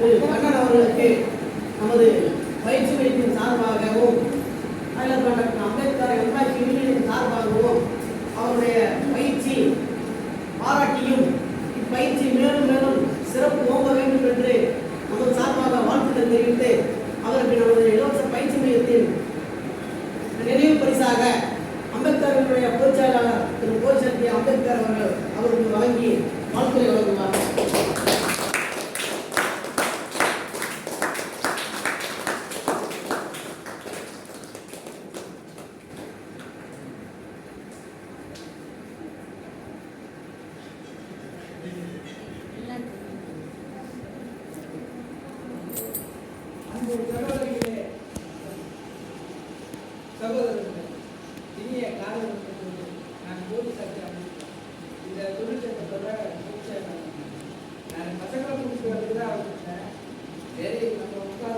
கண்ணன் அவர்களுக்கு நமது பயிற்சி மையத்தின் சார்பாகவும் டாக்டர் அம்பேத்கர் எம்ப்ளாய்ஸ் யூனியனின் சார்பாகவும் அவருடைய பயிற்சி பாராட்டியும் இப்பயிற்சி மேலும் மேலும் சிறப்பு ஓங்க வேண்டும் என்று நமது சார்பாக வாழ்த்துக்கள் தெரிவித்து அவருக்கு நமது இலவச பயிற்சி மையத்தின் நினைவு பரிசாக அம்பேத்கருடைய பொதுச் செயலாளர் திரு கோச்செட்டி அம்பேத்கர் அவர்கள் அவருக்கு வழங்கி வாழ்த்துறை வழங்குவார். சகோதரிகளே, சகோதரர்களே, இனிய காலை நான் போதி சக்தி இந்த தொழிற்சங்கத்தோட நான் பசங்களை கூப்பிட்டு வந்து தான் ஆரம்பிச்சேன். சரி நம்ம உட்காந்து